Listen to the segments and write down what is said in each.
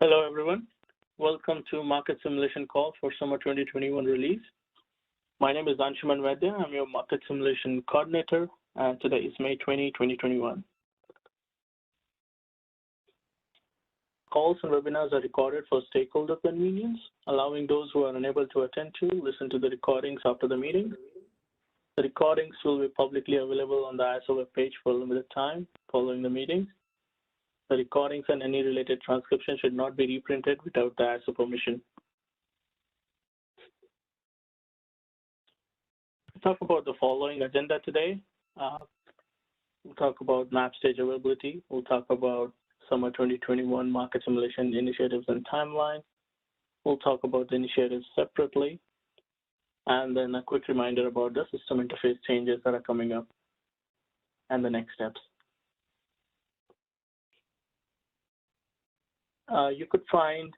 Hello, everyone. Welcome to Market Simulation Call for Summer 2021 release. My name is Anshuman Vaidya. I'm your Market Simulation Coordinator, and today is May 20, 2021. Calls and webinars are recorded for stakeholder convenience, allowing those who are unable to attend to listen to the recordings after the meeting. The recordings will be publicly available on the ISO webpage for a limited time following the meeting. The recordings and any related transcription should not be reprinted without the ISO permission. We'll talk about the following agenda today. We'll talk about map stage availability. We'll talk about Summer 2021 market simulation initiatives and timeline. We'll talk about the initiatives separately. And then a quick reminder about the system interface changes that are coming up and the next steps. You could find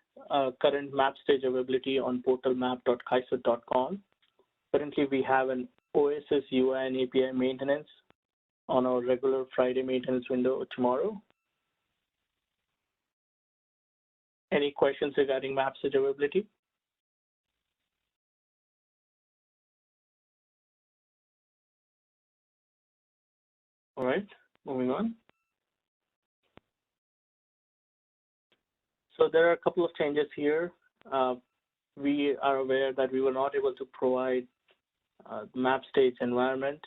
current map stage availability on portalmap.kaiser.com. Currently, we have an OSS UI and API maintenance on our regular Friday maintenance window tomorrow. Any questions regarding map stage availability? All right, moving on. So there are a couple of changes here. We are aware that we were not able to provide the map stage environment,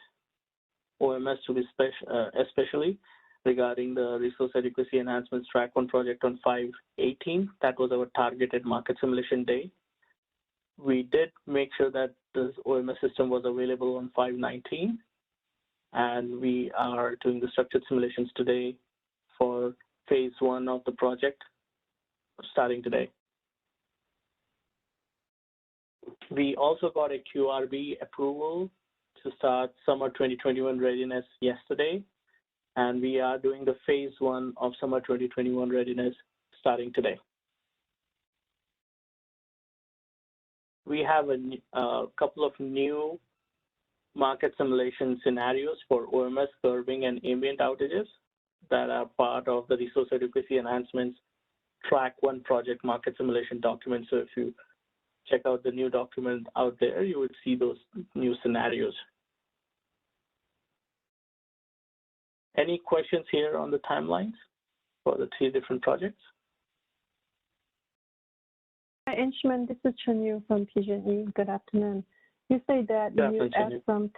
OMS to be especially regarding the resource adequacy enhancements track 1 project on 5/18. That was our targeted market simulation day. We did make sure that this OMS system was available on 5/19, and we are doing the structured simulations today for phase 1 of the project, starting today. We also got a QRB approval to start Summer 2021 readiness yesterday, and we are doing the phase 1 of Summer 2021 readiness starting today. We have a couple of new market simulation scenarios for OMS curving and ambient outages that are part of the resource adequacy enhancements track 1 project market simulation document. So if you check out the new document out there, you would see those new scenarios. Any questions here on the timelines for the 3 different projects? Hi, Anshuman, this is Chunyu from PG&E. Good afternoon. You say that you add some,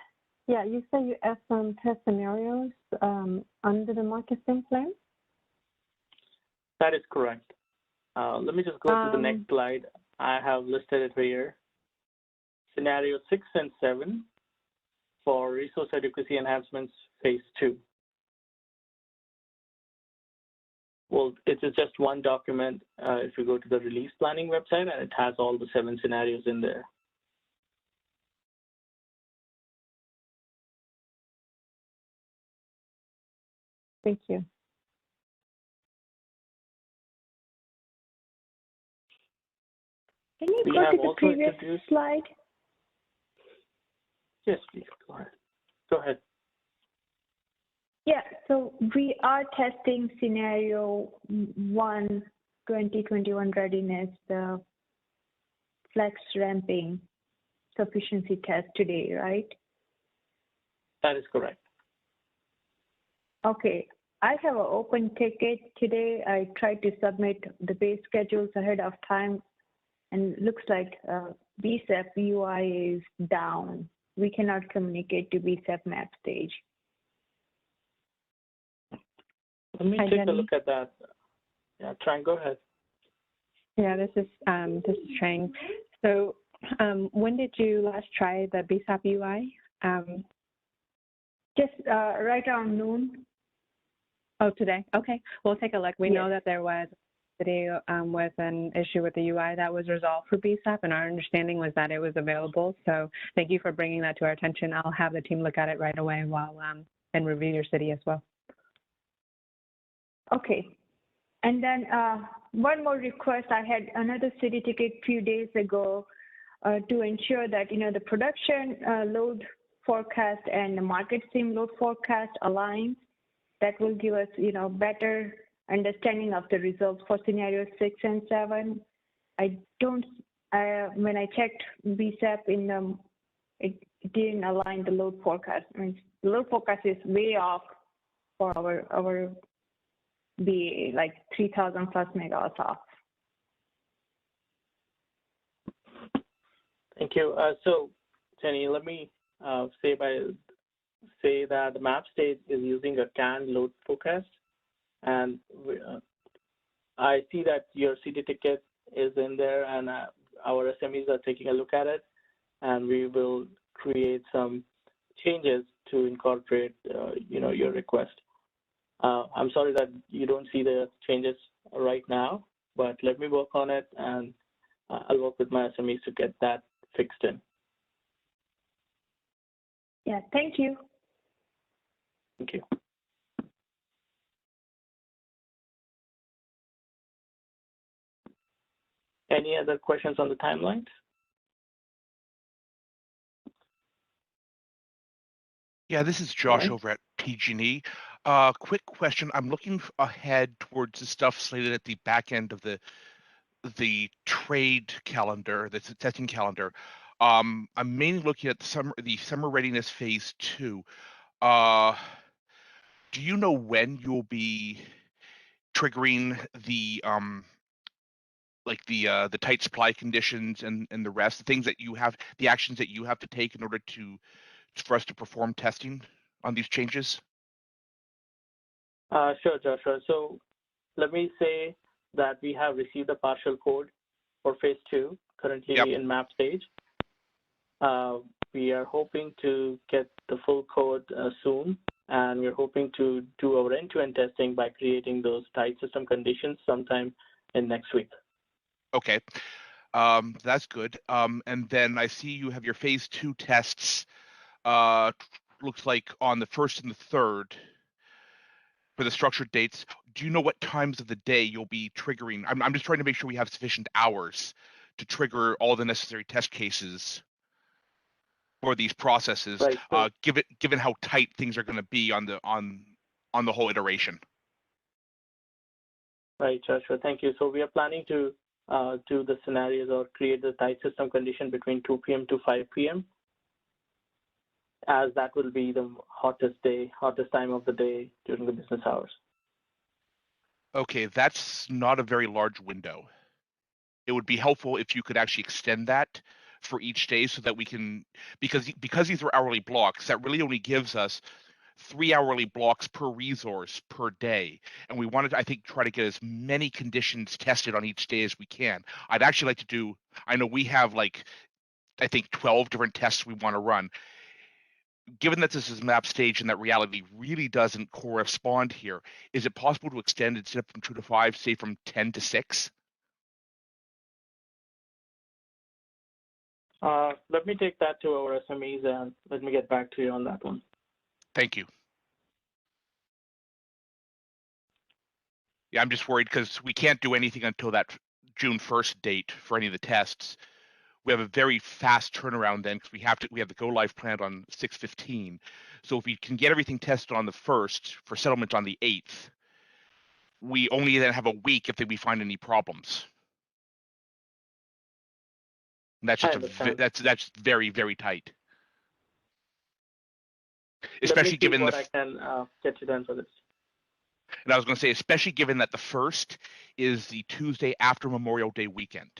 you say you add some test scenarios under the market sim plan? That is correct. Let me just go to the next slide. I have listed it here. Scenario 6 and 7 for resource adequacy enhancements phase 2. Well, it is just one document if you go to the release planning website, and it has all the 7 scenarios in there. Thank you. Can you go to the previous slide? Yes, please. Go ahead. Go ahead. Yeah, so we are testing scenario 1, 2021 readiness, the flex ramping sufficiency test today, right? That is correct. Okay, I have an open ticket today. I tried to submit the base schedules ahead of time, and it looks like BSEP UI is down. We cannot communicate to BSEP map stage. Let me take a look at that. Yeah, Trang, go ahead. Yeah, this is Trang. So when did you last try the BSEP UI? Just right around noon. Oh, today? Okay, we'll take a look. We know that there was today was an issue with the UI that was resolved for BSEP, and our understanding was that it was available. So thank you for bringing that to our attention. I'll have the team look at it right away while and review your city as well. Okay. And then one more request. I had another city ticket a few days ago to ensure that, the production load forecast and the market sim load forecast aligns. That will give us, better understanding of the results for scenario 6 and 7. I don't, when I checked BSAP in the, it didn't align the load forecast. I mean, the load forecast is way off for our BA, like 3,000 plus megawatts off. Thank you. So, Jenny, let me say that the map stage is using a canned load forecast, and I see that your CD ticket is in there, and our SMEs are taking a look at it, and we will create some changes to incorporate, your request. I'm sorry that you don't see the changes right now, but let me work on it, and I'll work with my SMEs to get that fixed in. Yeah, thank you. Thank you. Any other questions on the timelines? Yeah, this is Josh Right. over at PG&E. Quick question. I'm looking ahead towards the stuff slated at the back end of the trade calendar, the testing calendar. I'm mainly looking at the summer readiness phase 2. Do you know when you'll be triggering the the tight supply conditions and the rest, the things that you have, the actions that you have to take in order for us to perform testing on these changes? Sure, Joshua. So let me say that we have received a partial code for phase 2, currently in map stage. We are hoping to get the full code soon, and we're hoping to do our end-to-end testing by creating those tight system conditions sometime in next week. Okay, that's good. And then I see you have your phase 2 tests. Looks like on the 1st and the 3rd for the structured dates. Do you know what times of the day you'll be triggering? I'm just trying to make sure we have sufficient hours to trigger all the necessary test cases for these processes, right. So, given how tight things are going to be on the whole iteration. Right, Joshua. Thank you. So we are planning to do the scenarios or create the tight system condition between 2 p.m. to 5 p.m. as that will be the hottest time of the day during the business hours. Okay, that's not a very large window. It would be helpful if you could actually extend that for each day so that we can, because these are hourly blocks, that really only gives us 3 hourly blocks per resource per day. And we wanted to, I think, try to get as many conditions tested on each day as we can. I'd actually like to do, I know we have I think 12 different tests we want to run. Given that this is map stage and that reality really doesn't correspond here, is it possible to extend it instead of from 2 to 5, say from 10 to 6? Let me take that to our SMEs and let me get back to you on that one. Thank you. Yeah, I'm just worried because we can't do anything until that June 1st date for any of the tests. We have a very fast turnaround then because we have the go live planned on 6/15. So if we can get everything tested on the 1st for settlement on the 8th, we only then have a week if we find any problems. And that's just that's very, very tight. Especially given what I can get you done for this. And I was going to say, especially given that the 1st is the Tuesday after Memorial Day weekend.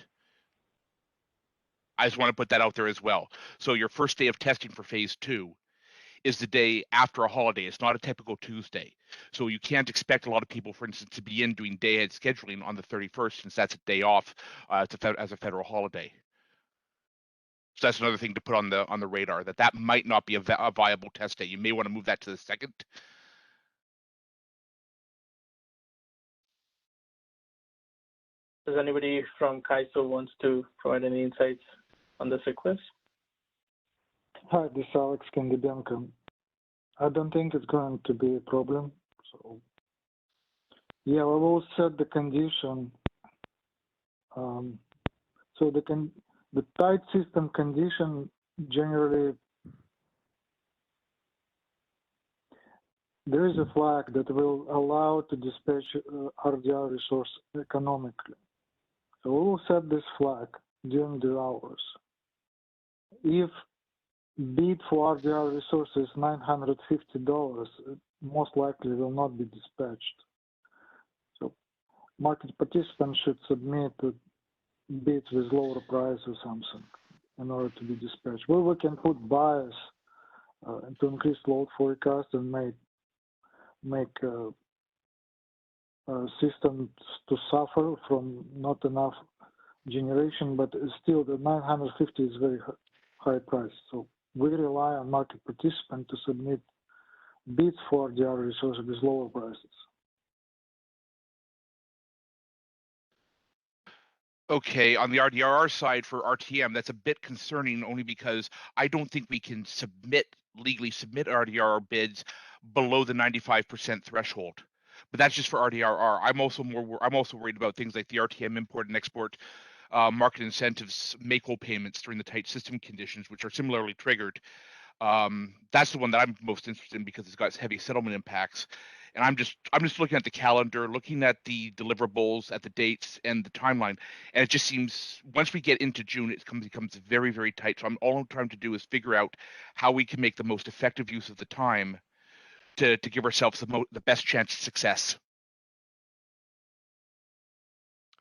I just want to put that out there as well. So your first day of testing for phase 2 is the day after a holiday. It's not a typical Tuesday. So you can't expect a lot of people, for instance, to be doing day-ahead scheduling on the 31st, since that's a day off as a federal holiday. So that's another thing to put on the radar, that might not be a viable test day. You may want to move that to the 2nd. Does anybody from CAISO wants to provide any insights on this request? Hi, this is Alex Kandibenko. I don't think it's going to be a problem. So, yeah, we will set the condition. So the tight system condition generally there is a flag that will allow to dispatch RDR resource economically. So we will set this flag during the hours. If bid for RDR resource is $950, it most likely will not be dispatched. So market participants should submit bids with lower price or something in order to be dispatched. Well, we can put bias to increase load forecast and make systems to suffer from not enough generation, but still the 950 is very high price. So we rely on market participants to submit bids for the RDR resources with lower prices. Okay, on the RDRR side for RTM, that's a bit concerning only because I don't think we can legally submit RDRR bids below the 95% threshold. But that's just for RDRR. I'm also worried about things like the RTM import and export market incentives, make-whole payments during the tight system conditions, which are similarly triggered. That's the one that I'm most interested in because it's got heavy settlement impacts. And I'm just looking at the calendar, looking at the deliverables, at the dates and the timeline, and it just seems once we get into June, it becomes very, very tight. So all I'm trying to do is figure out how we can make the most effective use of the time to give ourselves the best chance of success.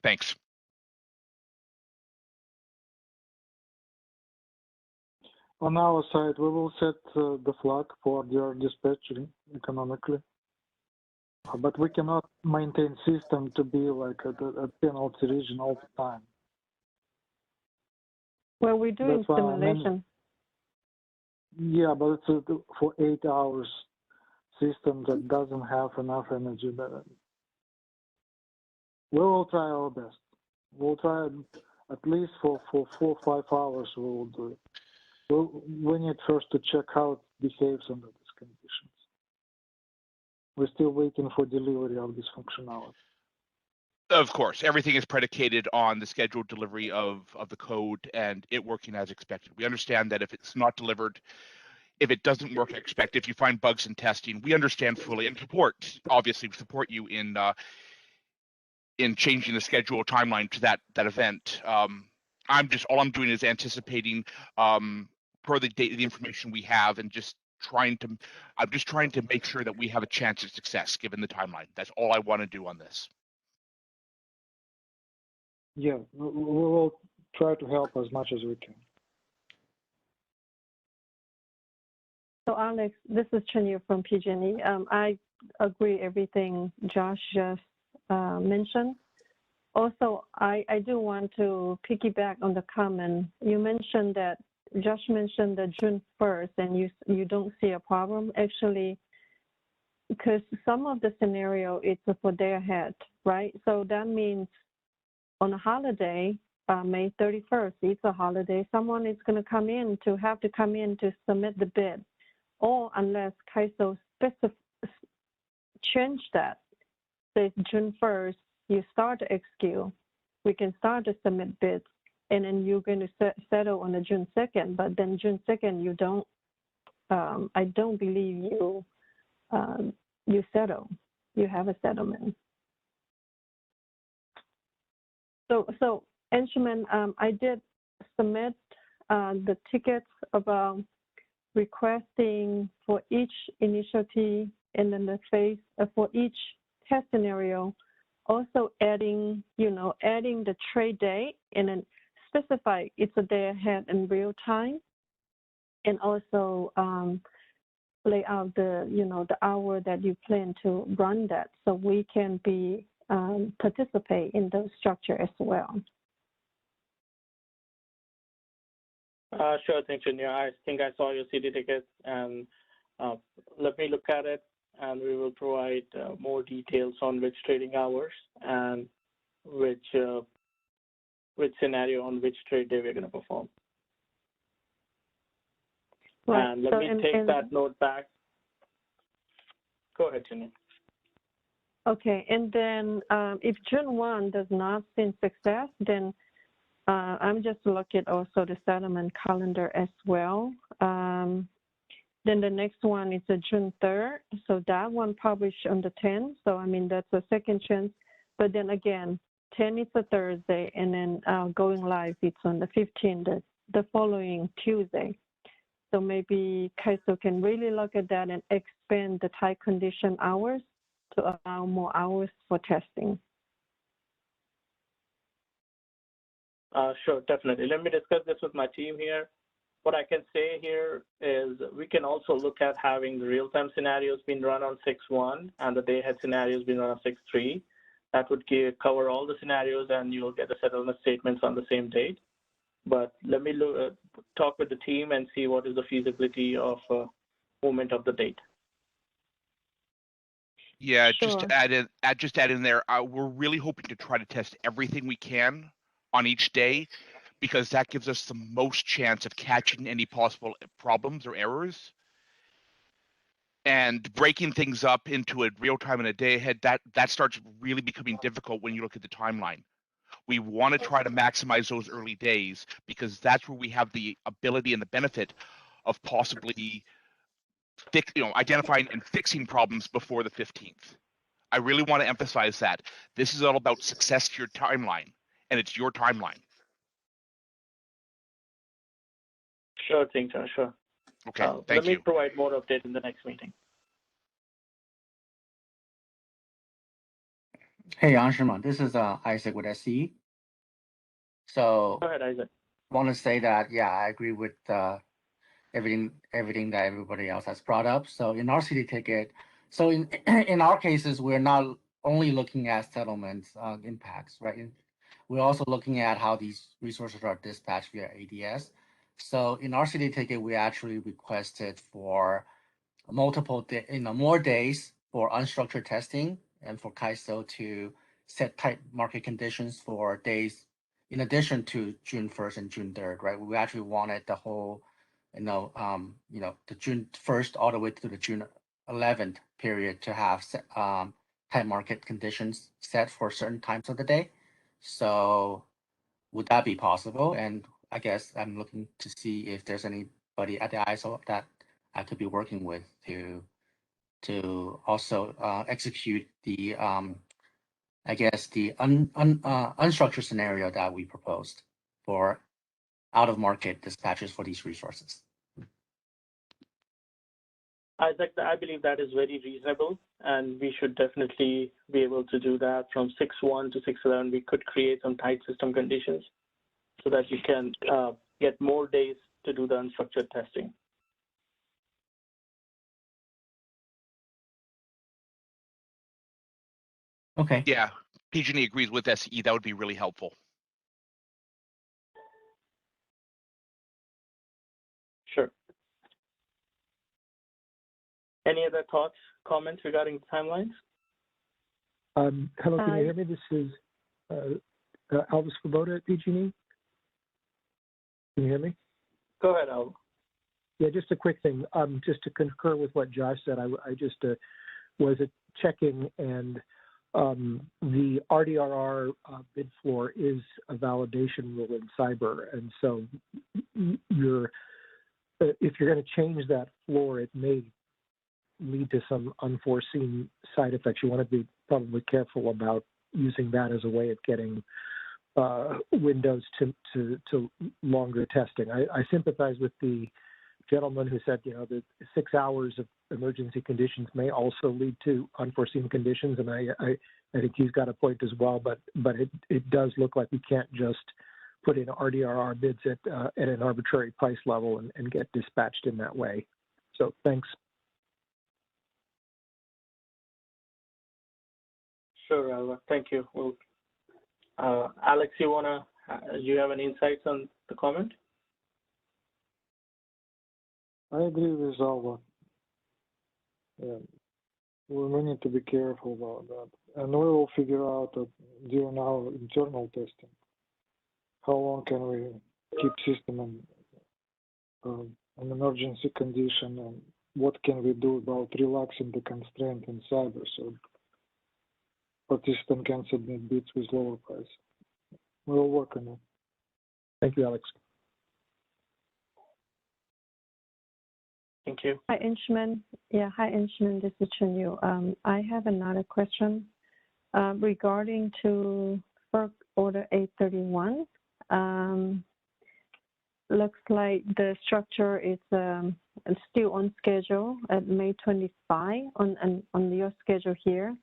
Thanks. On our side, we will set the flag for their dispatching economically, but we cannot maintain system to be like a penalty region all the time. Well, we're doing simulation. Yeah, but it's for 8 hours system that doesn't have enough energy. We will try our best. We'll try at least for 4 or 5 hours. We will do it. We need first to check how it behaves under these conditions. We're still waiting for delivery of this functionality. Of course, everything is predicated on the scheduled delivery of the code and it working as expected. We understand that if it's not delivered, if it doesn't work as expected, if you find bugs in testing, we understand fully and obviously support you in changing the schedule timeline to that event. All I'm doing is anticipating per the information we have and I'm just trying to make sure that we have a chance of success given the timeline. That's all I want to do on this. Yeah, we will try to help as much as we can. So Alex, this is Chenya from PG&E. I agree everything Josh just mentioned. Also, I do want to piggyback on the comment. You mentioned that, Josh mentioned that June 1st, and you don't see a problem. Actually, because some of the scenario, it's for day ahead, right? So that means on a holiday, May 31st, it's a holiday, someone is going to have to come in to submit the bid, or unless CAISO change that, say June 1st, you start to execute, we can start to submit bids, and then you're going to settle on the June 2nd, but then June 2nd, you don't, I don't believe you settle, you have a settlement. So Anshuman, I did submit the tickets about requesting for each initiative and then the phase for each test scenario, also adding the trade day and then specify it's a day ahead in real time, and also lay out the hour that you plan to run that, so we can be participate in those structure as well. Sure, thanks, Chenya. I think I saw your CD tickets, and let me look at it, and we will provide more details on which trading hours and which scenario on which trade day we're going to perform. Right. And let me take that note back. Go ahead, Chenya. Okay, and then if June 1 does not see success, then I'm just looking also the settlement calendar as well. The Then the next one is a June 3rd. So that one published on the 10th. So, I mean, that's a second chance. But then again, 10 is a Thursday, and then going live, it's on the 15th, the following Tuesday. So maybe CAISO can really look at that and expand the tight condition hours to allow more hours for testing. Sure, definitely. Let me discuss this with my team here. What I can say here is we can also look at having the real-time scenarios being run on 6.1 and the day-ahead scenarios being run on 6.3. That would cover all the scenarios, and you'll get the settlement statements on the same date. But let me talk with the team and see what is the feasibility of movement of the date. Yeah, Sure. just to add in there, we're really hoping to try to test everything we can on each day, because that gives us the most chance of catching any possible problems or errors. And breaking things up into a real time and a day ahead, that starts really becoming difficult when you look at the timeline. We want to try to maximize those early days, because that's where we have the ability and the benefit of possibly identifying and fixing problems before the 15th. I really want to emphasize that. This is all about success to your timeline, and it's your timeline. Sure thing, John, sure. Okay, thank you. Let me provide more update in the next meeting. Hey, Anshima, this is Isaac with SE. So Go ahead, Isaac. I want to say that, yeah, I agree with everything that everybody else has brought up. So in our city ticket, so in our cases, we're not only looking at settlements impacts, right? We're also looking at how these resources are dispatched via ADS. So in our city ticket, we actually requested for multiple, more days for unstructured testing and for CAISO to set tight market conditions for days in addition to June 1st and June 3rd, right? We actually wanted the whole, the June 1st all the way to the June 11th period to have tight market conditions set for certain times of the day. So would that be possible? And I guess I'm looking to see if there's anybody at the ISO that I could be working with to also execute the I guess the unstructured scenario that we proposed for out of market dispatches for these resources. Isaac, I believe that is very reasonable, and we should definitely be able to do that. From 6.1 to 6.11, we could create some tight system conditions so that you can get more days to do the unstructured testing. Okay. Yeah, PG&E agrees with SE. That would be really helpful. Sure. Any other thoughts, comments regarding timelines? Hello, can you hear me? This is Alvis Svoboda at PG&E. Can you hear me? Go ahead, Al. Yeah, just a quick thing. Just to concur with what Josh said, I just was checking, and the RDRR bid floor is a validation rule in cyber, and so if you're going to change that floor, it may lead to some unforeseen side effects. You want to be probably careful about using that as a way of getting windows to longer testing. I sympathize with the gentleman who said, that 6 hours of emergency conditions may also lead to unforeseen conditions, and I think he's got a point as well. But it does look like we can't just put in RDRR bids at an arbitrary price level and get dispatched in that way. So thanks. Sure, Alva. Thank you. Well, Alex, do you have any insights on the comment? I agree with Alva. Yeah. We need to be careful about that. And we will figure out during our internal testing how long can we keep system in an emergency condition, and what can we do about relaxing the constraint in cyber so participant can submit bids with lower price. We'll work on it. Thank you, Alex. Thank you. Hi, Inchman. Yeah, hi, Inchman. This is Chenyu. I have another question regarding to FERC Order 831. Looks like the structure is still on schedule at May 25 on your schedule here.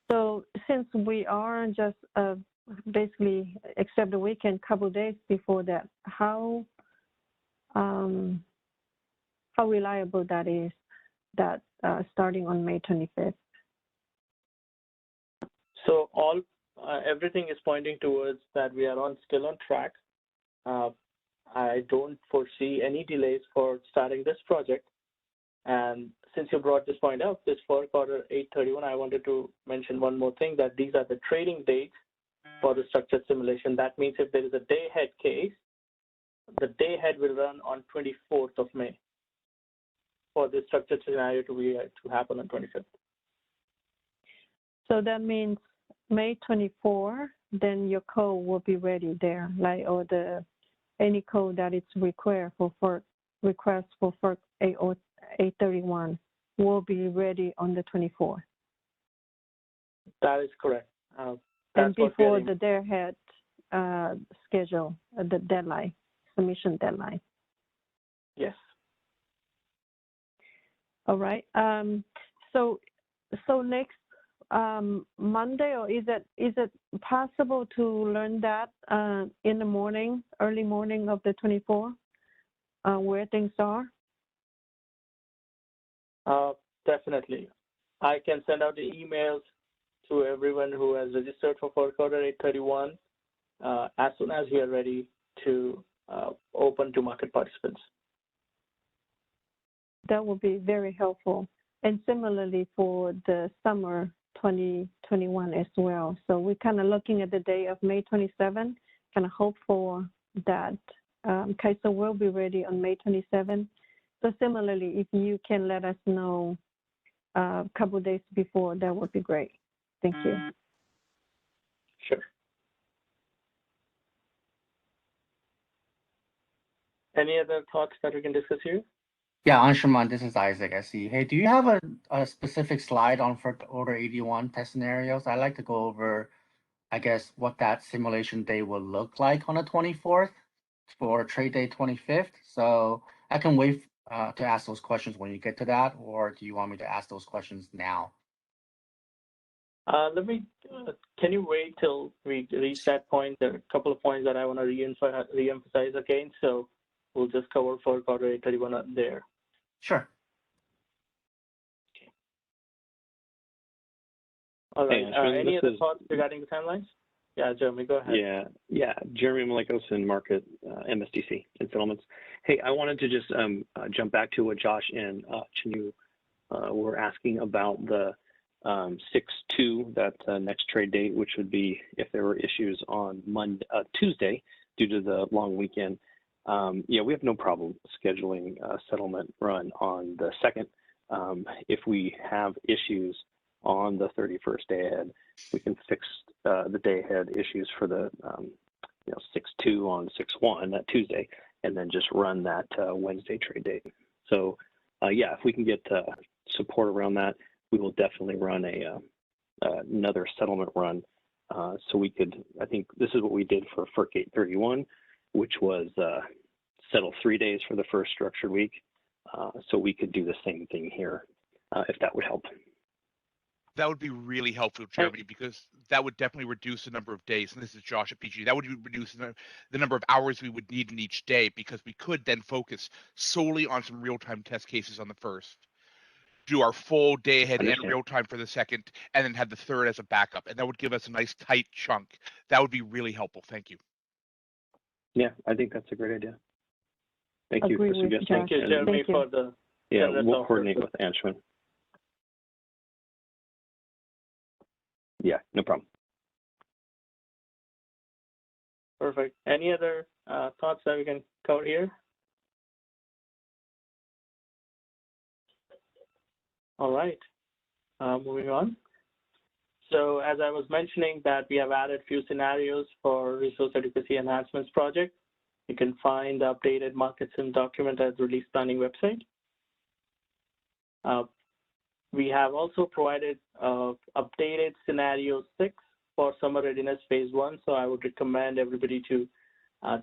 So since we are just basically, except the weekend, couple days before that, how reliable that is, that starting on May 25th? So everything is pointing towards that we are still on track. I don't foresee any delays for starting this project. And since you brought this point up, this FERC Order 831, I wanted to mention one more thing, that these are the trading dates for the structured simulation. That means if there is a day-ahead case, the day-ahead will run on 24th of May for the structured scenario to happen on 25th. So that means May 24, then your code will be ready there, like, or any code that it's required for FERC, request for FERC 831 will be ready on the 24th. That is correct. And before the day-ahead schedule, the deadline, submission deadline. Yes. All right. So next Monday, or is it possible to learn that in the morning, early morning of the 24th, where things are? Definitely. I can send out the emails to everyone who has registered for FERC Order 831 as soon as we are ready to open to market participants. That would be very helpful. And similarly for the summer 2021 as well. So we're kind of looking at the day of May 27, kind of hope for that. CAISO will be ready on May 27. So similarly, if you can let us know a couple days before, that would be great. Thank you. Sure. Any other thoughts that we can discuss here? Yeah, Anshuman, this is Isaac. I see. Hey, do you have a specific slide on FERC Order 81 test scenarios? I'd like to go over, I guess, what that simulation day will look like on the 24th for trade day 25th. So I can wait to ask those questions when you get to that, or do you want me to ask those questions now? Can you wait till we reach that point? There are a couple of points that I want to re-emphasize again, so we'll just cover FERC Order 831 there. Sure. Okay. All right. Any other thoughts regarding the timelines? Yeah, Jeremy, go ahead. Yeah. Jeremy Malekos in Market MSDC and Settlements. Hey, I wanted to just jump back to what Josh and Chenyu were asking about the 6/2, that next trade date, which would be if there were issues on Tuesday due to the long weekend. Yeah, we have no problem scheduling a settlement run on the 2nd. If we have issues on the 31st day ahead, we can fix the day ahead issues for the 6/2 on 6/1 that Tuesday, and then just run that Wednesday trade date. So yeah, if we can get support around that, we will definitely run another settlement run. So we could, I think this is what we did for FERC 831, which was settle 3 days for the first structured week. So we could do the same thing here, if that would help. That would be really helpful, Jeremy, because that would definitely reduce the number of days. And this is Josh at PG. That would reduce the number of hours we would need in each day, because we could then focus solely on some real-time test cases on the first, do our full day ahead and real-time for the second, and then have the third as a backup. And that would give us a nice tight chunk. That would be really helpful. Thank you. Yeah, I think that's a great idea. Thank you for suggesting. Thank you, Jeremy, for the. Yeah, we'll coordinate with Anshuman. Yeah, no problem. Perfect. Any other thoughts that we can cover here? All right, moving on. So as I was mentioning that we have added few scenarios for Resource Adequacy Enhancements project. You can find the updated market sim document at the release planning website. And we have added a few scenarios for Resource Adequacy Enhancements project. You can find the updated market sim document at the release planning website. You can find the updated market sim document at the release planning website. You can find the updated market sim document at the release planning website. You can find the updated market sim document at the release planning website. You can find the updated market sim document at the release planning website. We have also provided updated scenario 6 for summer readiness phase 1. So I would recommend everybody to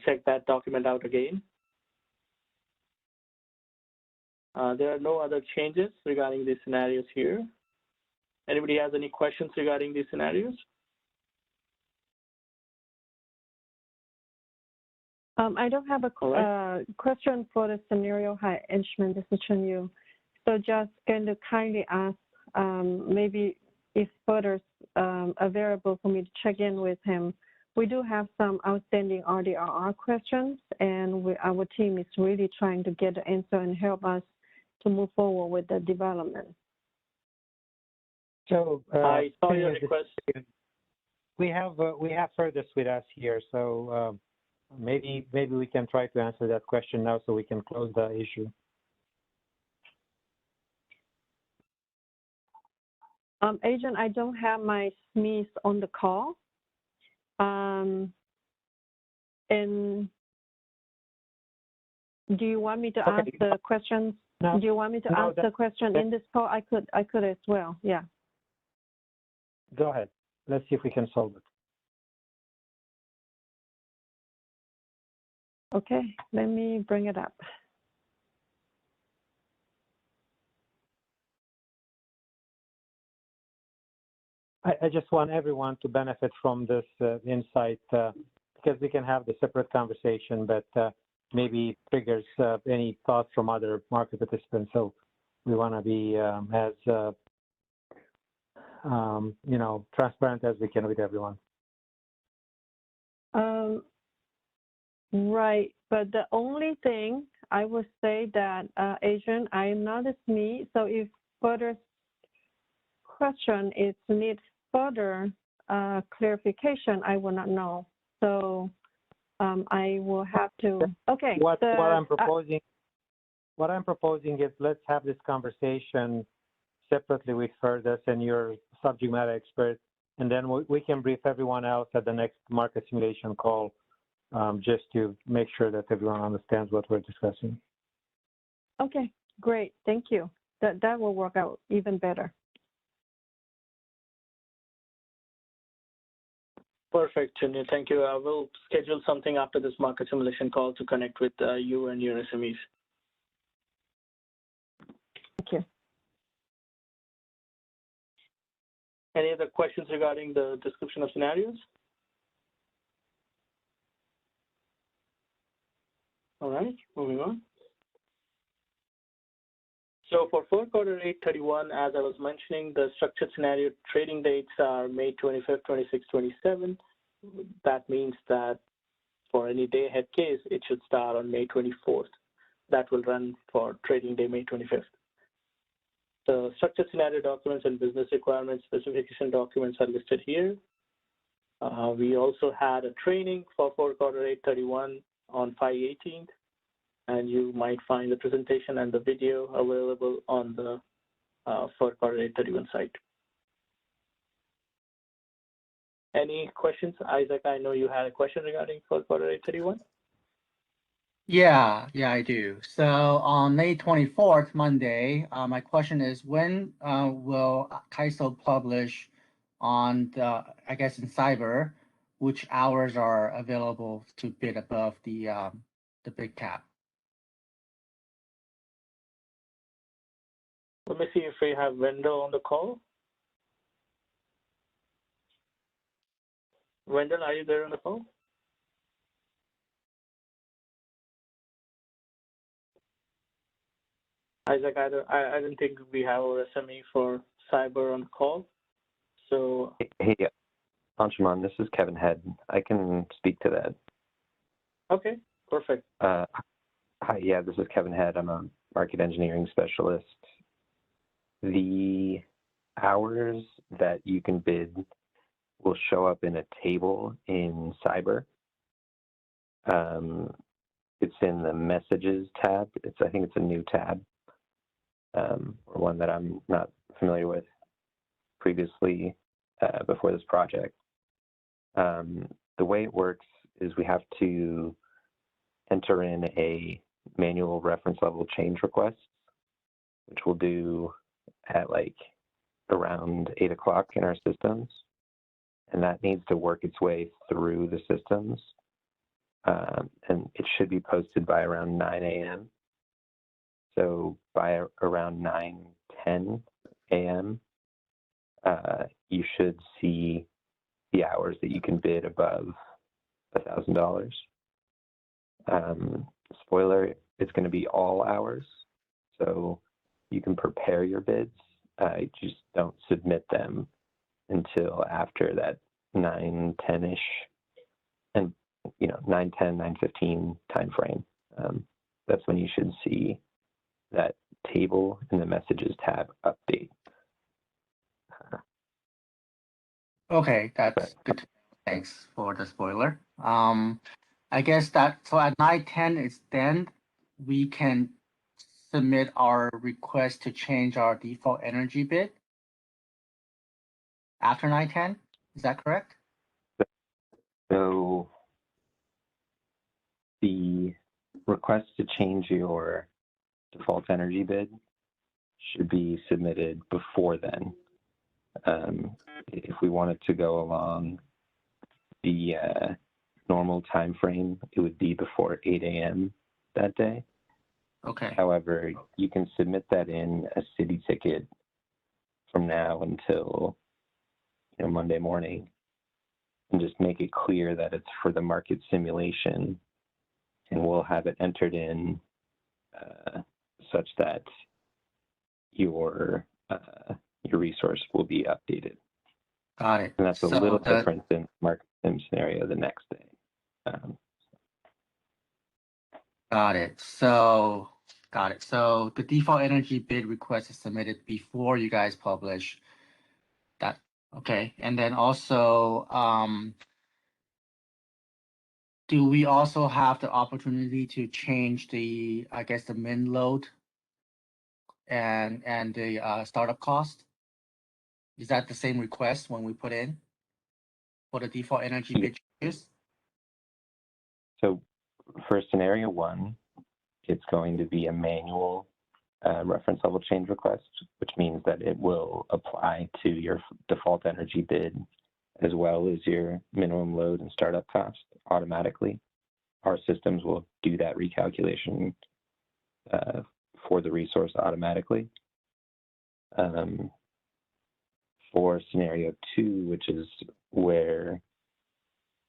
check that document out again. There are no other changes regarding these scenarios here. Anybody has any questions regarding these scenarios? I don't have a question for the scenario high enrichment. This is Chen Yu. So just going to kindly ask maybe if further available for me to check in with him. We do have some outstanding RDRR questions, and our team is really trying to get the answer and help us to move forward with the development. So I saw your request. We have Furthest with us here, so maybe we can try to answer that question now, so we can close the issue. Agent, I don't have my SMEs on the call. And do you want me to ask the questions? No. Do you want me to ask the question in this call? I could as well. Yeah. Go ahead. Let's see if we can solve it. Okay, let me bring it up. I just want everyone to benefit from this insight because we can have the separate conversation, but maybe triggers any thoughts from other market participants. So we want to be as transparent as we can with everyone. Right, but the only thing I would say that, Agent, I am not a SME, so if further question is need further clarification, I will not know. So I will have to. Okay. What I'm proposing is let's have this conversation separately with Furthest and your subject matter expert, and then we can brief everyone else at the next market simulation call, just to make sure that everyone understands what we're discussing. Okay, great. Thank you. That will work out even better. Perfect, Chinyu. Thank you. I will schedule something after this market simulation call to connect with you and your SMEs. Thank you. Any other questions regarding the description of scenarios? All right, moving on. So for fourth quarter 8/31, as I was mentioning, the structured scenario trading dates are May 25th, 26th, 27th. That means that for any day ahead case, it should start on May 24th. That will run for trading day May 25th. The structured scenario documents and business requirements specification documents are listed here. We also had a training for fourth quarter 8/31 on 5/18th. And you might find the presentation and the video available on the fourth quarter 8/31 site. Any questions? Isaac, I know you had a question regarding fourth quarter 8/31. Yeah, I do. So on May 24th, Monday, my question is, when will KISO publish on the, I guess in cyber, which hours are available to bid above the big cap? Let me see if we have Wendell on the call. Wendell, are you there on the call? Isaac, I don't think we have our SME for cyber on the call. So hey, Anshuman, this is Kevin Head. I can speak to that. Okay, perfect. Hi, yeah, this is Kevin Head. I'm a market engineering specialist. The hours that you can bid will show up in a table in Cyber. It's in the Messages tab. I think it's a new tab, or one that I'm not familiar with previously before this project. The way it works is we have to enter in a manual reference level change request which we'll do at like around 8 o'clock in our systems. And that needs to work its way through the systems. And it should be posted by around 9 a.m. So by around 9:10 a.m., you should see the hours that you can bid above $1,000. Spoiler, it's going to be all hours. So you can prepare your bids, just don't submit them until after that 9:10-ish, and 9:10, 9:15 time frame. That's when you should see that table in the Messages tab update. Okay, that's good. Thanks for the spoiler. I guess that, so at 9:10, it's then we can submit our request to change our default energy bid after 9:10. Is that correct? So the request to change your default energy bid should be submitted before then. If we wanted to go along the normal time frame, it would be before 8 a.m. that day. Okay. However, you can submit that in a city ticket from now until Monday morning, and just make it clear that it's for the market simulation, and we'll have it entered in such that your resource will be updated. Got it. And that's a little different than market sim scenario the next day. Got it. So the default energy bid request is submitted before you guys publish that. Okay. And then also, do we also have the opportunity to change the, I guess, the min load and the startup cost? Is that the same request when we put in for the default energy bid changes? So for scenario 1, it's going to be a manual reference level change request, which means that it will apply to your default energy bid as well as your minimum load and startup cost automatically. Our systems will do that recalculation for the resource automatically. For scenario 2, which is where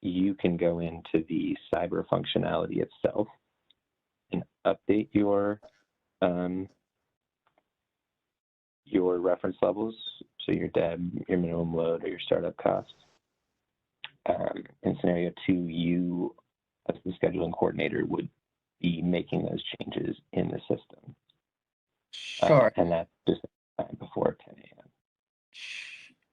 you can go into the cyber functionality itself and update your reference levels, so your DEB, your minimum load, or your startup cost. In scenario 2, you, as the scheduling coordinator, would be making those changes in the system. Sure. And that's just before 10 a.m.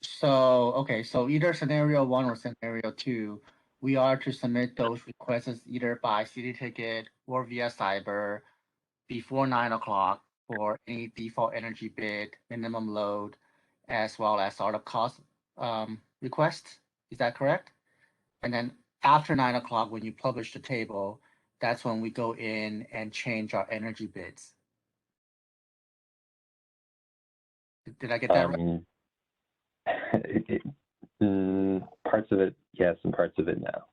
So, okay, so either scenario 1 or scenario 2, we are to submit those requests either by city ticket or via cyber before 9 o'clock for any default energy bid, minimum load, as well as startup cost requests. Is that correct? And then after 9 o'clock, when you publish the table, that's when we go in and change our energy bids. Did I get that right? Parts of it, yes, and parts of it, no.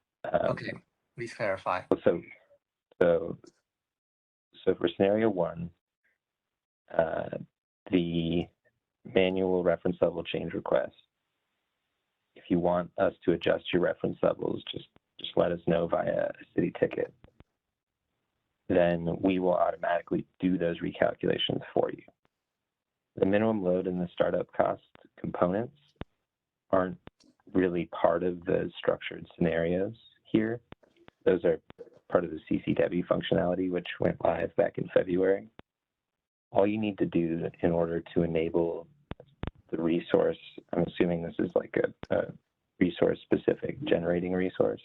Okay, please clarify. So for scenario 1, the manual reference level change request, if you want us to adjust your reference levels, just let us know via a city ticket. Then we will automatically do those recalculations for you. The minimum load and the startup cost components aren't really part of the structured scenarios here. Those are part of the CCW functionality, which went live back in February. All you need to do in order to enable the resource, I'm assuming this is like a resource-specific generating resource,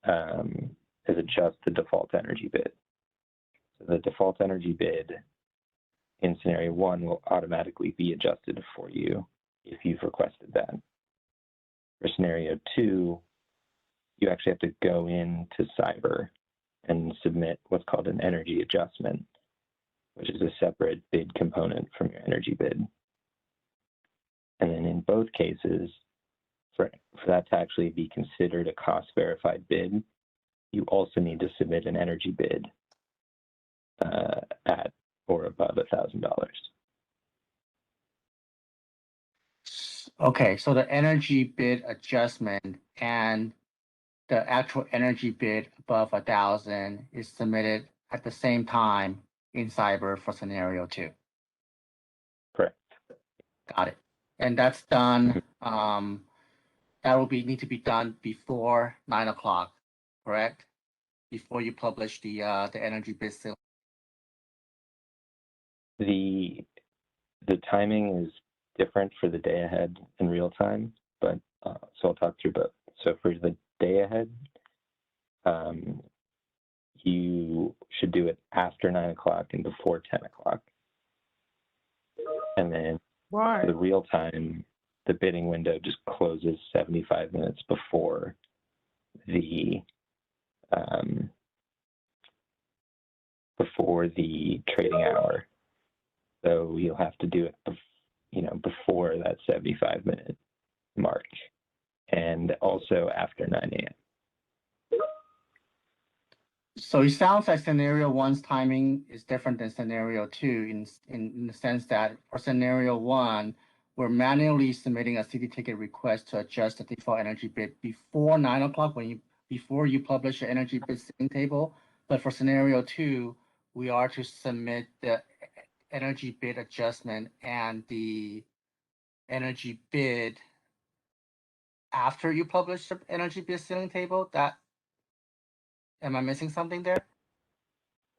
is adjust the default energy bid. So the default energy bid in scenario 1 will automatically be adjusted for you if you've requested that. For scenario 2, you actually have to go into cyber and submit what's called an energy adjustment. which is a separate bid component from your energy bid. And then in both cases, for that to actually be considered a cost verified bid, you also need to submit an energy bid at or above $1,000. Okay, so the energy bid adjustment and the actual energy bid above 1,000 is submitted at the same time in Cyber for scenario 2. Correct. Got it. And that's done. That will need to be done before 9 o'clock, correct? Before you publish the energy bid sale. The timing is different for the day ahead and real time, but so I'll talk through both. So for the day ahead, you should do it after 9 o'clock and before 10 o'clock. And then for the real time, the bidding window just closes 75 minutes before the trading hour. So you'll have to do it, before that 75-minute mark, and also after 9 a.m. So it sounds like scenario 1's timing is different than scenario 2 in the sense that for scenario 1, we're manually submitting a city ticket request to adjust the default energy bid before 9 o'clock before you publish your energy bid sitting table. But for scenario 2, we are to submit the energy bid adjustment and the energy bid after you publish the energy bid ceiling table. Am I missing something there?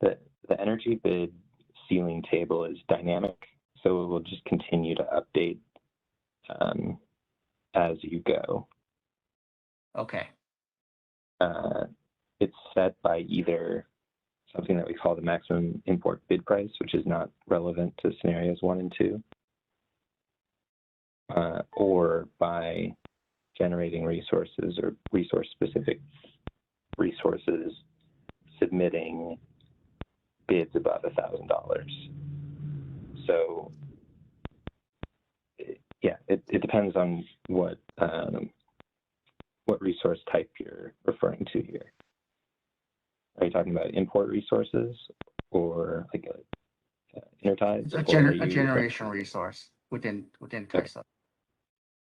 The energy bid ceiling table is dynamic, so it will just continue to update as you go. Okay. It's set by either something that we call the maximum import bid price, which is not relevant to scenarios 1 and 2, or by generating resources or resource-specific resources submitting bids above $1,000. So, it depends on what resource type you're referring to here. Are you talking about import resources or like interties? It's a generation resource within TISA. Okay.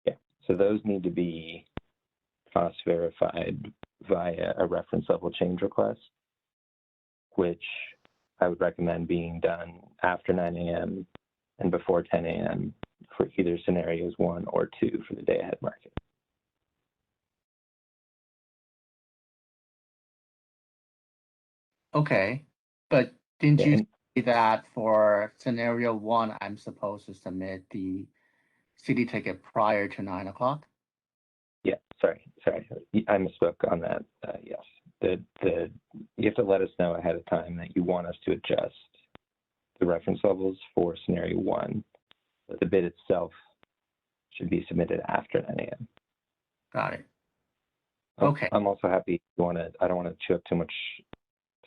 Yeah, so those need to be cost verified via a reference level change request, which I would recommend being done after 9 a.m. and before 10 a.m. for either scenarios 1 or 2 for the day ahead market. Okay, but didn't you say that for scenario 1, I'm supposed to submit the city ticket prior to 9 o'clock? Yeah, sorry, I misspoke on that. Yes, you have to let us know ahead of time that you want us to adjust the reference levels for scenario 1, but the bid itself should be submitted after 9 a.m. Got it. Okay. I'm also happy. I don't want to chew up too much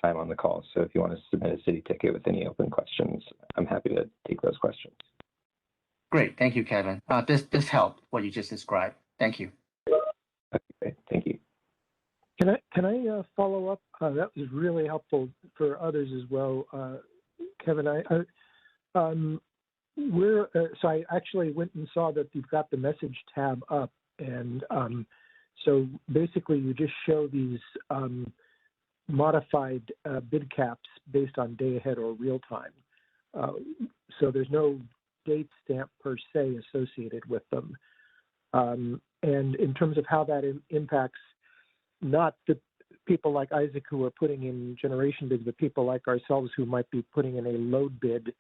time on the call. So if you want to submit a city ticket with any open questions, I'm happy to take those questions. Great, thank you, Kevin. This helped what you just described. Thank you. Okay, thank you. Can I follow up? That was really helpful for others as well, Kevin. So I actually went and saw that you've got the message tab up, and so basically you just show these modified bid caps based on day ahead or real time. So there's no date stamp per se associated with them. And in terms of how that impacts not the people like Isaac who are putting in generation bids, but people like ourselves who might be putting in a load bid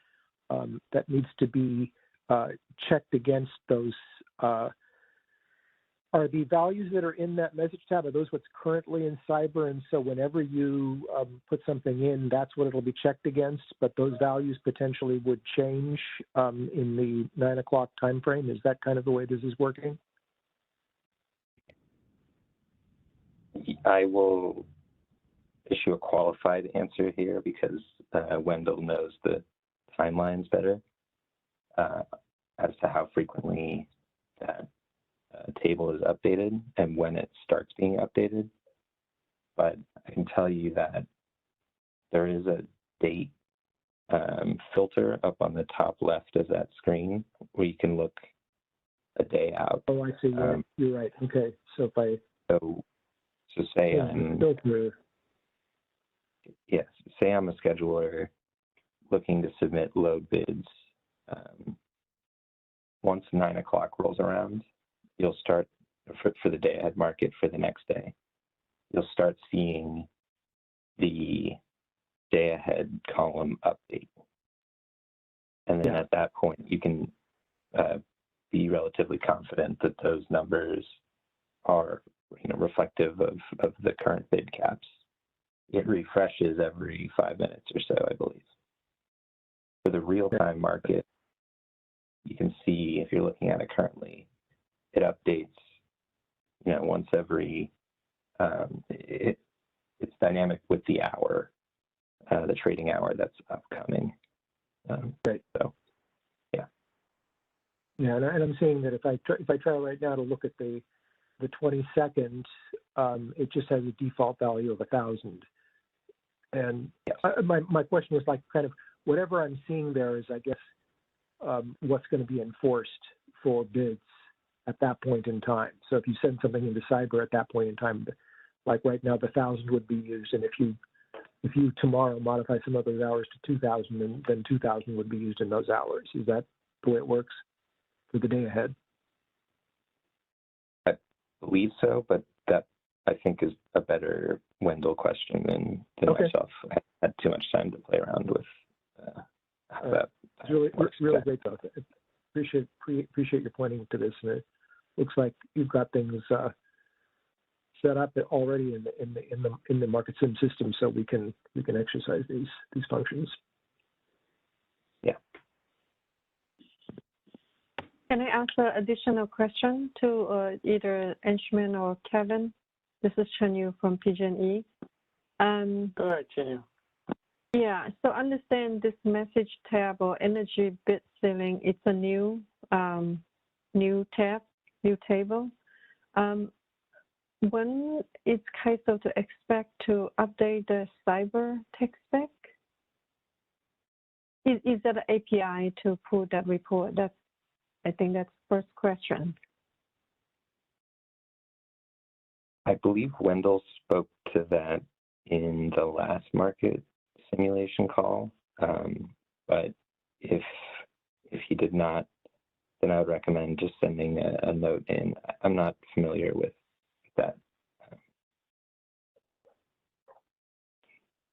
that needs to be checked against those. Are the values that are in that message tab, are those what's currently in Cyber? And so whenever you put something in, that's what it'll be checked against, but those values potentially would change in the 9 o'clock time frame? Is that kind of the way this is working? I will issue a qualified answer here because Wendell knows the timelines better as to how frequently that table is updated and when it starts being updated. But I can tell you that there is a date filter up on the top left of that screen where you can look a day out. Oh, I see. You're right. Okay. So if I so say I'm say I'm a scheduler looking to submit load bids. Once 9 o'clock rolls around, you'll start for the day ahead market for the next day. You'll start seeing the day ahead column update. And then at that point, you can be relatively confident that those numbers are reflective of the current bid caps. It refreshes every 5 minutes or so, I believe. For the real-time market, you can see, if you're looking at it currently, it updates, once every, it's dynamic with the hour, the trading hour that's upcoming. Right. So, yeah. Yeah, and I'm saying that if I try right now to look at the 22nd, it just has a default value of 1,000. And my question was like kind of whatever I'm seeing there is, I guess, what's going to be enforced for bids at that point in time. So if you send something into cyber at that point in time, like right now, the 1,000 would be used, and if you tomorrow modify some of those hours to 2,000, then 2,000 would be used in those hours. Is that the way it works for the day ahead? I believe so, but that I think is a better Wendell question than myself. I had too much time to play around with how that. It's really great though. Appreciate your pointing to this, and it looks like you've got things set up already in the market sim system, so we can exercise these functions. Yeah. Can I ask an additional question to either Anshuman or Kevin? This is Chanyu from PG&E. Go ahead, Chanyu. Yeah, so understand this message tab or energy bid ceiling, it's a new tab, new table. When it's kind of to expect to update the cyber tech spec? Is that an API to pull that report? I think that's the first question. I believe Wendell spoke to that in the last market simulation call, but if he did not, then I would recommend just sending a note in. I'm not familiar with that.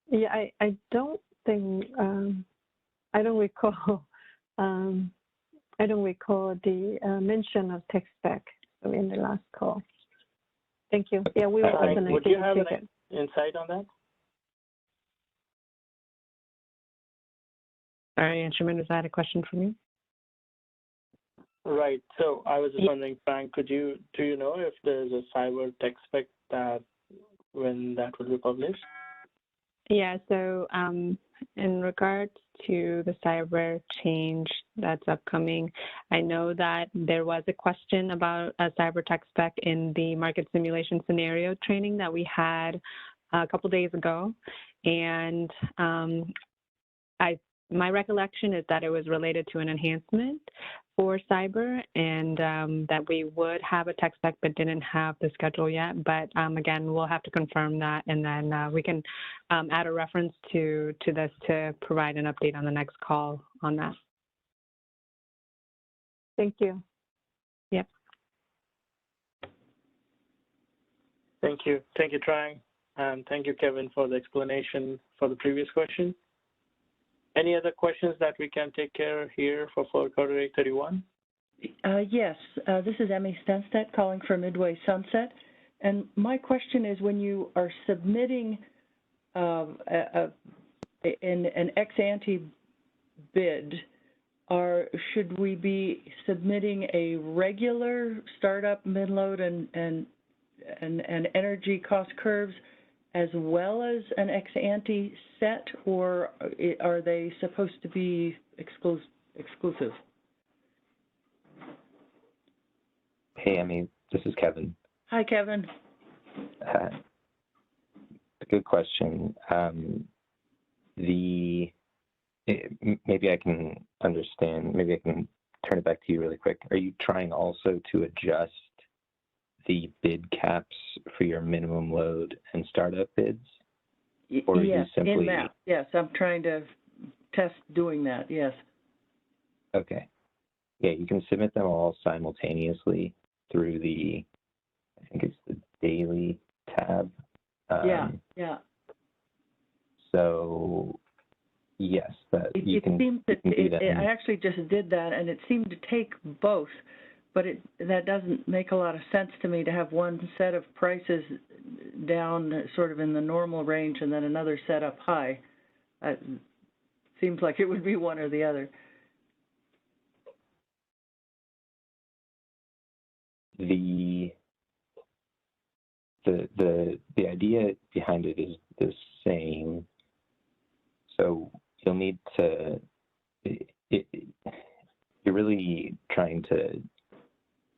Yeah, I don't think I don't recall the mention of tech spec in the last call. Thank you. Yeah, we will open it. Would you have an insight on that? Sorry, Anshuman, is that a question for me? Right. So I was just wondering, Frank, do you know if there's a cyber tech spec that when that will be published? Yeah. So in regards to the cyber change that's upcoming, I know that there was a question about a cyber tech spec in the market simulation scenario training that we had a couple days ago, and my recollection is that it was related to an enhancement for cyber, and that we would have a tech spec but didn't have the schedule yet. But again, we'll have to confirm that, and then we can add a reference to this to provide an update on the next call on that. Thank you. Yep. Thank you. Thank you, Trang. And thank you, Kevin, for the explanation for the previous question. Any other questions that we can take care of here for Quarter 831? Yes, this is Emmy Stenstedt calling for Midway Sunset. And my question is, when you are submitting an ex-ante bid, should we be submitting a regular startup, mid-load, and energy cost curves as well as an ex-ante set, or are they supposed to be exclusive? Hey, Emmy, this is Kevin. Hi, Kevin. Good question. Maybe I can understand, maybe I can turn it back to you really quick. Are you trying also to adjust the bid caps for your minimum load and startup bids? Or yes, you simply... in that. Yes, I'm trying to test doing that, yes. Okay. Yeah, you can submit them all simultaneously through the, I think it's the daily tab. Yeah. So, yes, that you can do that. I actually just did that, and it seemed to take both, but that doesn't make a lot of sense to me to have one set of prices down sort of in the normal range and then another set up high. It seems like it would be one or the other. The idea behind it is the same. So you'll need to, you're really trying to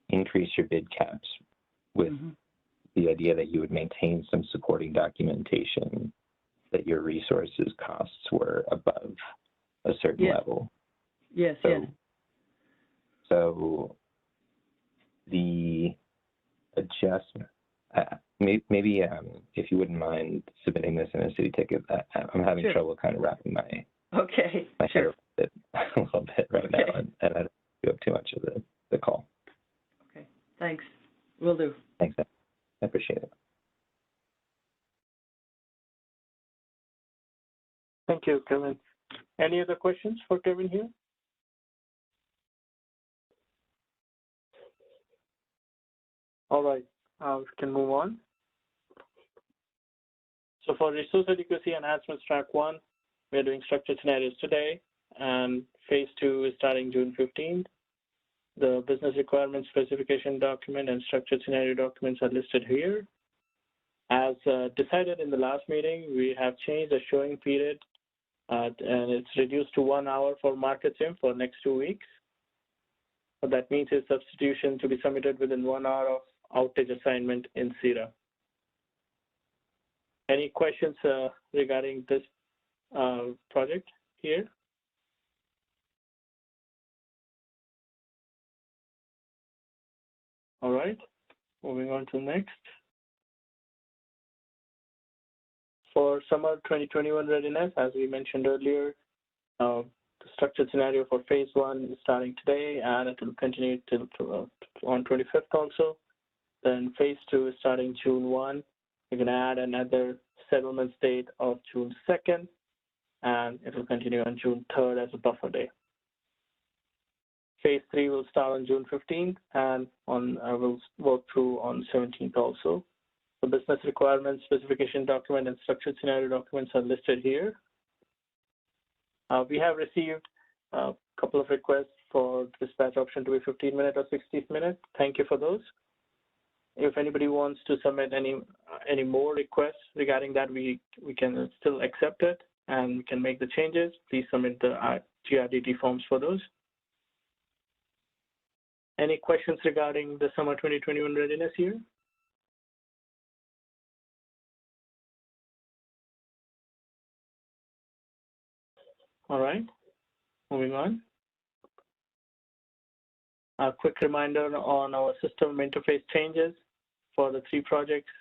increase your bid caps with the idea that you would maintain some supporting documentation that your resources costs were above a certain level. Yes, So the adjustment, maybe if you wouldn't mind submitting this in a city ticket, I'm having trouble kind of wrapping my head around it a little bit right now, and I don't do up too much of the call. Okay, thanks. Will do. Thanks, I appreciate it. Thank you, Kevin. Any other questions for Kevin here? All right, we can move on. So for resource adequacy enhancements track 1, we're doing structured scenarios today, and phase 2 is starting June 15th. The business requirements specification document and structured scenario documents are listed here. As decided in the last meeting, we have changed the showing period, and it's reduced to 1 hour for market sim for next 2 weeks. What that means is substitution to be submitted within 1 hour of outage assignment in CERA. Any questions regarding this project here? All right, moving on to next. For summer 2021 readiness, as we mentioned earlier, the structured scenario for phase 1 is starting today, and it will continue till on 25th also. Then phase 2 is starting June 1. You can add another settlement date of June 2nd, and it will continue on June 3rd as a buffer day. Phase 3 will start on June 15th, and will work through on 17th also. The business requirements, specification document, and structured scenario documents are listed here. We have received a couple of requests for dispatch option to be 15-minute or 60-minute. Thank you for those. If anybody wants to submit any more requests regarding that, we can still accept it and we can make the changes. Please submit the GRDT forms for those. Any questions regarding the summer 2021 readiness here? All right, moving on. A quick reminder on our system interface changes for the 3 projects.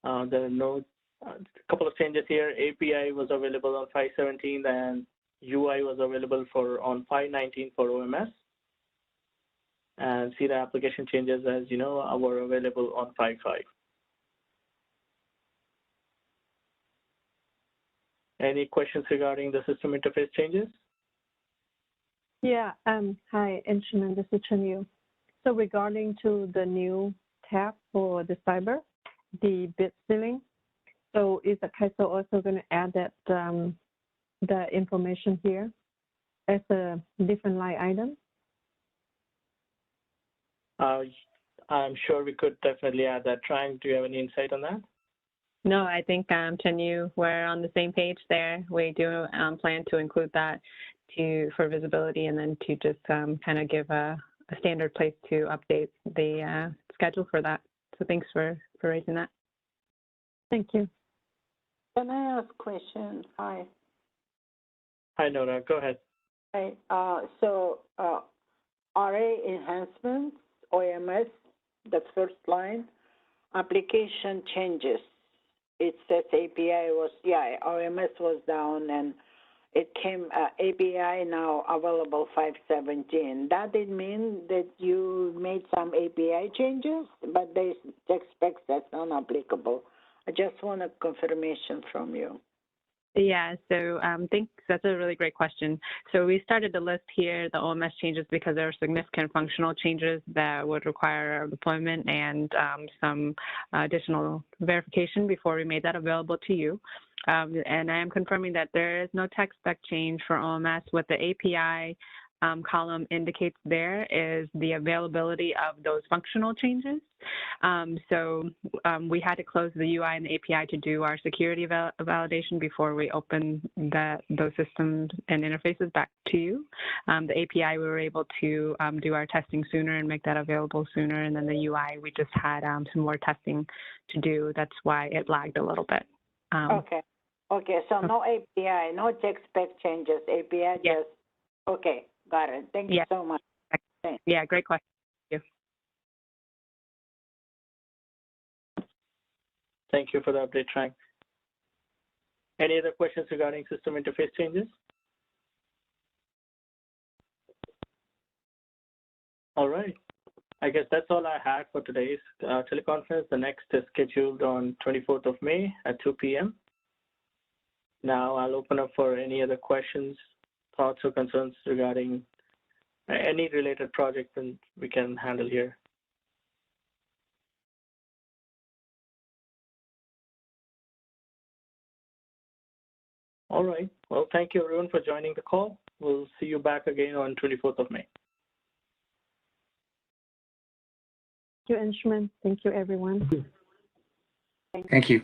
There are a couple of changes here. API was available on 5/17 and UI was available on 5/19 for OMS. And CERA application changes, as you know, were available on 5/5. Any questions regarding the system interface changes? Yeah, hi, Instrument, this is Chen Yu. So regarding to the new tab for the cyber, the bid ceiling, so is the CAISO also going to add that the information here as a different line item? I'm sure we could definitely add that. Trang, do you have any insight on that? No, I think Chenyu, we're on the same page there. We do plan to include that for visibility, and then to just kind of give a standard place to update the schedule for that. So thanks for raising that. Thank you. Can I ask a question? Hi. Hi, Nora. Go ahead. Hi. RA enhancements, OMS, the first line, application changes. It says API was, OMS was down, and it came, API now available 517. That did mean that you made some API changes, but they expect that's non-applicable. I just want a confirmation from you. Yeah, so thanks. That's a really great question. So we started to list here the OMS changes because there are significant functional changes that would require deployment and some additional verification before we made that available to you. And I am confirming that there is no tech spec change for OMS. What the API column indicates there is the availability of those functional changes. We had to close the UI and the API to do our security validation before we open those systems and interfaces back to you. The API, we were able to do our testing sooner and make that available sooner. And then the UI, we just had some more testing to do. That's why it lagged a little bit. Okay, so no API, no tech spec changes, API yes. just, okay, got it. Thank you so much. Thanks. Yeah, great question. Thank you. Thank you for the update, Trang. Any other questions regarding system interface changes? All right. I guess that's all I had for today's teleconference. The next is scheduled on 24th of May at 2 p.m. Now I'll open up for any other questions, thoughts, or concerns regarding any related project that we can handle here. All right. Well, thank you everyone for joining the call. We'll see you back again on 24th of May. Thank you, Anshuman. Thank you, everyone. Thank you.